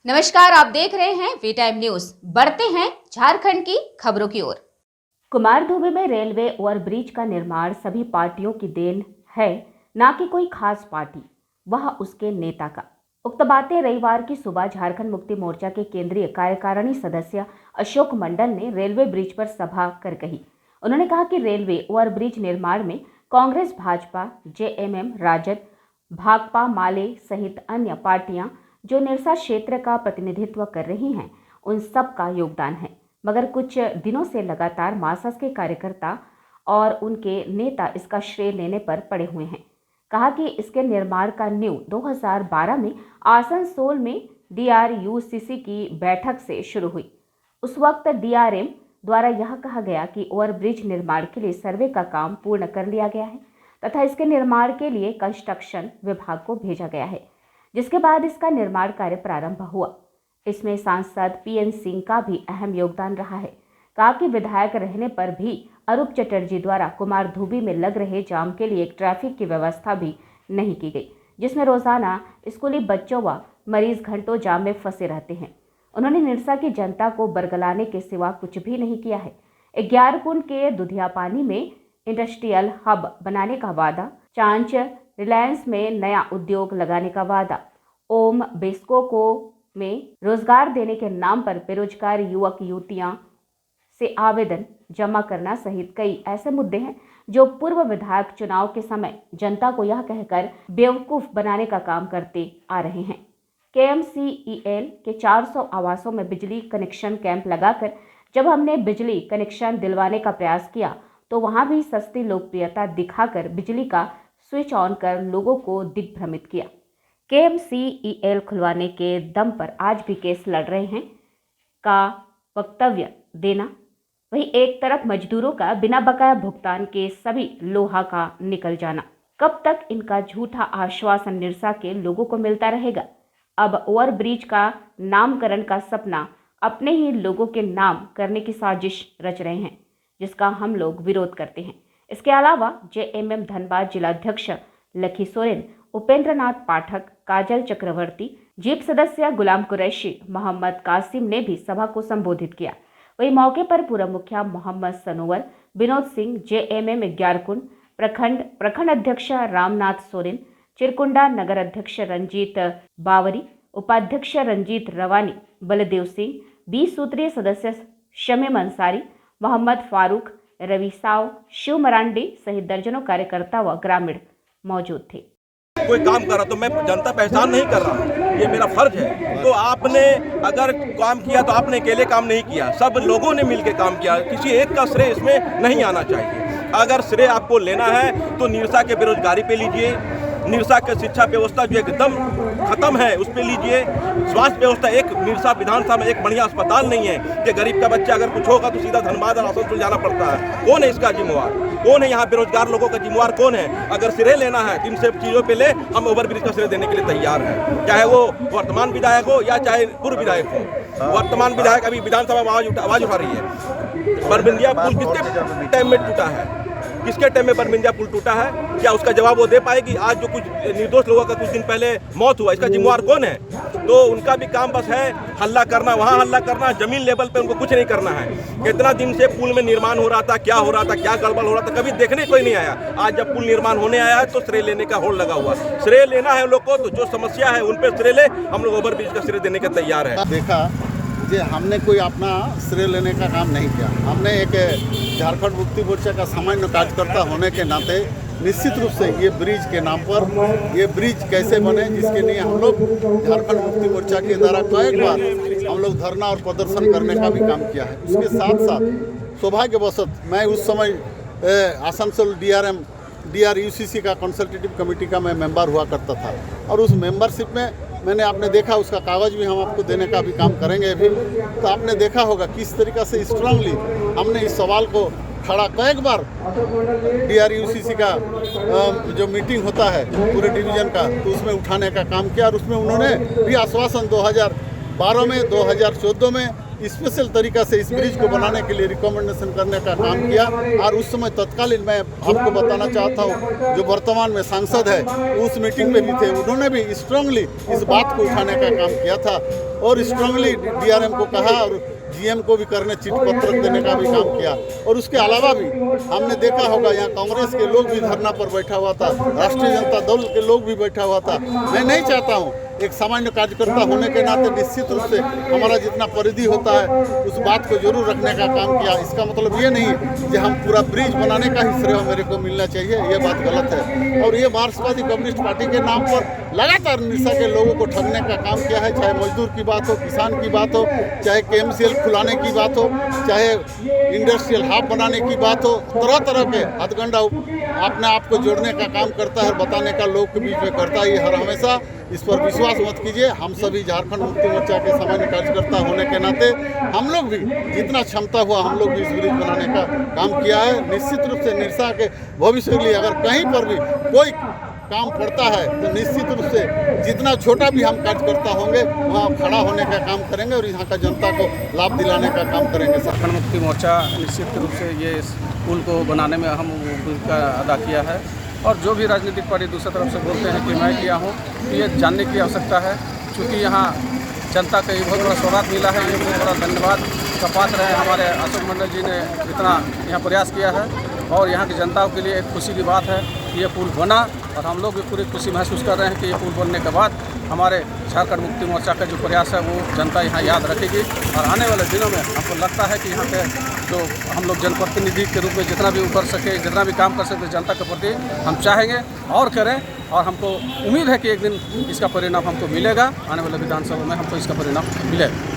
नमस्कार, आप देख रहे हैं वी टाइम न्यूज। बढ़ते हैं झारखंड की खबरों की ओर। कुमारधुबी में रेलवे ओवरब्रिज का निर्माण सभी पार्टियों की देन है, ना कि कोई खास पार्टी वह उसके नेता का। उक्त बातें रविवार की सुबह झारखंड मुक्ति मोर्चा के केंद्रीय कार्यकारिणी सदस्य अशोक मंडल ने रेलवे ब्रिज पर सभा कर कही। उन्होंने कहा कि रेलवे ओवरब्रिज निर्माण में कांग्रेस, भाजपा, जेएमएम, राजद, भाकपा माले सहित अन्य पार्टियां जो निरसा क्षेत्र का प्रतिनिधित्व कर रही हैं, उन सब का योगदान है। मगर कुछ दिनों से लगातार मार्क्सवादी के कार्यकर्ता और उनके नेता इसका श्रेय लेने पर पड़े हुए हैं। कहा कि इसके निर्माण का नींव 2012 में आसनसोल में DRUCC की बैठक से शुरू हुई। उस वक्त DRM द्वारा यह कहा गया कि ओवरब्रिज निर्माण के लिए सर्वे का काम पूर्ण कर लिया गया है तथा इसके निर्माण के लिए कंस्ट्रक्शन विभाग को भेजा गया है, जिसके बाद इसका निर्माण कार्य प्रारंभ हुआ। इसमें सांसद PN सिंह का भी अहम योगदान रहा है। कहा कि विधायक रहने पर भी अरूप चटर्जी द्वारा कुमारधुबी में लग रहे जाम के लिए एक ट्रैफिक की व्यवस्था भी नहीं की गई, जिसमें रोजाना स्कूली बच्चों व मरीज घंटों जाम में फंसे रहते हैं। उन्होंने निरसा की जनता को बरगलाने के सिवा कुछ भी नहीं किया है। 11 कुंड के दुधियापानी में इंडस्ट्रियल हब बनाने का वादा, चांच रिलायंस में नया उद्योग लगाने का वादा, ओम बेस्को में रोजगार देने के नाम पर बेरोजगार युवक युवतियां से आवेदन जमा करना सहित कई ऐसे मुद्दे हैं जो पूर्व विधायक चुनाव के समय जनता को यह कहकर बेवकूफ बनाने का काम करते आ रहे हैं। KMCEL के 400 आवासों में बिजली कनेक्शन कैंप लगाकर जब हमने बिजली कनेक्शन दिलवाने का प्रयास किया तो वहां भी सस्ती लोकप्रियता दिखाकर बिजली का स्विच ऑन कर लोगों को दिग्भ्रमित किया। KMCEL खुलवाने के दम पर आज भी केस लड़ रहे हैं का वक्तव्य देना, वहीं एक तरफ मजदूरों का बिना बकाया भुगतान के सभी लोहा का निकल जाना। कब तक इनका झूठा आश्वासन निरसा के लोगों को मिलता रहेगा? अब ओवरब्रिज का नामकरण का सपना अपने ही लोगों के नाम करने की साजिश रच रहे हैं, जिसका हम लोग विरोध करते हैं। इसके अलावा JMM धनबाद जिलाध्यक्ष लखी सोरेन, उपेंद्र नाथ पाठक, काजल चक्रवर्ती, जीप सदस्य गुलाम कुरैशी, मोहम्मद कासिम ने भी सभा को संबोधित किया। वही मौके पर पूर्व मुखिया मोहम्मद सनोवर, विनोद सिंह, JMM 11 कुंड प्रखंड अध्यक्ष रामनाथ सोरेन, चिरकुंडा नगर अध्यक्ष रंजीत बावरी, उपाध्यक्ष रंजीत रवानी, बलदेव सिंह, 20 सूत्रीय सदस्य शमीम अंसारी, मोहम्मद फारूक, रवि साव, शिव मरांडी सहित दर्जनों कार्यकर्ता व ग्रामीण मौजूद थे। कोई काम कर रहा तो मैं जनता पहचान नहीं कर रहा, ये मेरा फर्ज है। तो आपने अगर काम किया तो आपने अकेले काम नहीं किया, सब लोगों ने मिलकर काम किया। किसी एक का श्रेय इसमें नहीं आना चाहिए। अगर श्रेय आपको लेना है तो निरसा के बेरोजगारी पे लीजिए, निरसा की शिक्षा व्यवस्था जो एकदम खत्म है उस पर लीजिए, स्वास्थ्य व्यवस्था, एक निरसा विधानसभा में एक बढ़िया अस्पताल नहीं है कि गरीब का बच्चा अगर कुछ होगा तो सीधा धनबाद और आसनसोल जाना पड़ता है। कौन है इसका जिम्मेवार? कौन है यहाँ बेरोजगार लोगों का जिम्मेवार कौन है? अगर श्रेय लेना है तो इन सब चीज़ों पे ले, हम ओवरब्रिज का श्रेय देने के लिए तैयार हैं, चाहे वो वर्तमान विधायक हो या चाहे पूर्व विधायक हो। वर्तमान विधायक अभी विधानसभा में आवाज उठा रही है। बरबिंदिया पुल किसके टाइम में टूटा है? किसके टाइम में बरबिंदिया पुल टूटा है? क्या उसका जवाब वो दे पाएगी? आज जो कुछ निर्दोष लोगों का कुछ दिन पहले मौत हुआ, इसका जिम्मेवार कौन है? तो उनका भी काम बस है हल्ला करना, वहाँ हल्ला करना, जमीन लेवल पे उनको कुछ नहीं करना है। कितना दिन से पुल में निर्माण हो रहा था, क्या हो रहा था, क्या गड़बड़ हो रहा था, कभी देखने कोई नहीं आया। आज जब पुल निर्माण होने आया है तो श्रेय लेने का होड़ लगा हुआ। श्रेय लेना है लोग को तो जो समस्या है उन पर श्रेय ले, हम लोग ओवरब्रिज का श्रेय देने के तैयार है। देखा कि हमने कोई अपना श्रेय लेने का काम नहीं किया। हमने एक झारखंड मुक्ति मोर्चा का सामान्य कार्यकर्ता होने के नाते निश्चित रूप से ये ब्रिज के नाम पर ये ब्रिज कैसे बने, जिसके लिए हम लोग झारखंड मुक्ति मोर्चा के द्वारा कई बार हम लोग धरना और प्रदर्शन करने का भी काम किया है। उसके साथ साथ सौभाग्यवशत मैं उस समय आसनसोल DRUCC का कंसल्टेटिव कमेटी का मैं मेंबर हुआ करता था, और उस मेंबरशिप में मैंने आपने देखा, उसका कागज़ भी हम आपको देने का भी काम करेंगे अभी। तो आपने देखा होगा किस तरीक़ा से स्ट्रांगली हमने इस सवाल को खड़ा कई बार DRUCC का जो मीटिंग होता है पूरे डिवीज़न का, तो उसमें उठाने का काम किया, और उसमें उन्होंने भी आश्वासन 2012 में 2014 में स्पेशल तरीका से इस ब्रिज को बनाने के लिए रिकमेंडेशन करने का काम किया। और उस समय तत्कालीन मैं आपको बताना चाहता हूँ, जो वर्तमान में सांसद है उस मीटिंग में भी थे, उन्होंने भी स्ट्रांगली इस बात को उठाने का काम किया था और स्ट्रांगली DRM को कहा और GM को भी करने चिट पत्र देने का भी काम किया। और उसके अलावा भी हमने देखा होगा यहाँ कांग्रेस के लोग भी धरना पर बैठा हुआ था, राष्ट्रीय जनता दल के लोग भी बैठा हुआ था। मैं नहीं चाहता हूँ, एक सामान्य कार्यकर्ता होने के नाते निश्चित रूप से हमारा जितना परिधि होता है उस बात को जरूर रखने का काम किया। इसका मतलब ये नहीं कि हम पूरा ब्रिज बनाने का ही श्रेय मेरे को मिलना चाहिए, ये बात गलत है। और ये मार्क्सवादी कम्युनिस्ट पार्टी के नाम पर लगातार निशा के लोगों को ठगने का काम किया है, चाहे मजदूर की बात हो, किसान की बात हो, चाहे KMCL खुलाने की बात हो, चाहे इंडस्ट्रियल हब बनाने की बात हो, तरह तरह के हथगंडा अपने आप को जोड़ने का काम करता है, बताने का लोग के बीच में करता है। ये हर हमेशा इस पर विश्वास मत कीजिए। हम सभी झारखंड मुक्ति मोर्चा के सामान्य कार्यकर्ता होने के नाते हम लोग भी जितना क्षमता हुआ हम लोग भी इस ब्रिज बनाने का काम किया है। निश्चित रूप से निरसा के भविष्य के लिए अगर कहीं पर भी कोई काम पड़ता है तो निश्चित रूप से जितना छोटा भी हम कार्यकर्ता होंगे वहाँ खड़ा होने का काम करेंगे और यहाँ का जनता को लाभ दिलाने का काम करेंगे। झारखंड मुक्ति मोर्चा निश्चित रूप से ये पुल को बनाने में अहम भूमिका अदा किया है। और जो भी राजनीतिक पार्टी दूसरी तरफ से बोलते हैं कि मैं किया हूँ, तो ये जानने की आवश्यकता है, क्योंकि यहाँ जनता का ये बहुत बड़ा सौगात मिला है। ये बहुत बड़ा धन्यवाद का पात्र है हमारे अशोक मंडल जी ने इतना यहाँ प्रयास किया है। और यहाँ की जनता के लिए एक खुशी की बात है कि ये पुल बना और हम लोग भी पूरी खुशी महसूस कर रहे हैं कि ये पुल बनने के बाद हमारे झारखंड मुक्ति मोर्चा का जो प्रयास है वो जनता यहाँ याद रखेगी। और आने वाले दिनों में हमको लगता है कि यहाँ पे जो हम लोग जनप्रतिनिधि के रूप में जितना भी कर सके, जितना भी काम कर सकते जनता के प्रति हम चाहेंगे और करें। और हमको उम्मीद है कि एक दिन इसका परिणाम हमको मिलेगा, आने वाले विधानसभा में हमको इसका परिणाम मिलेगा।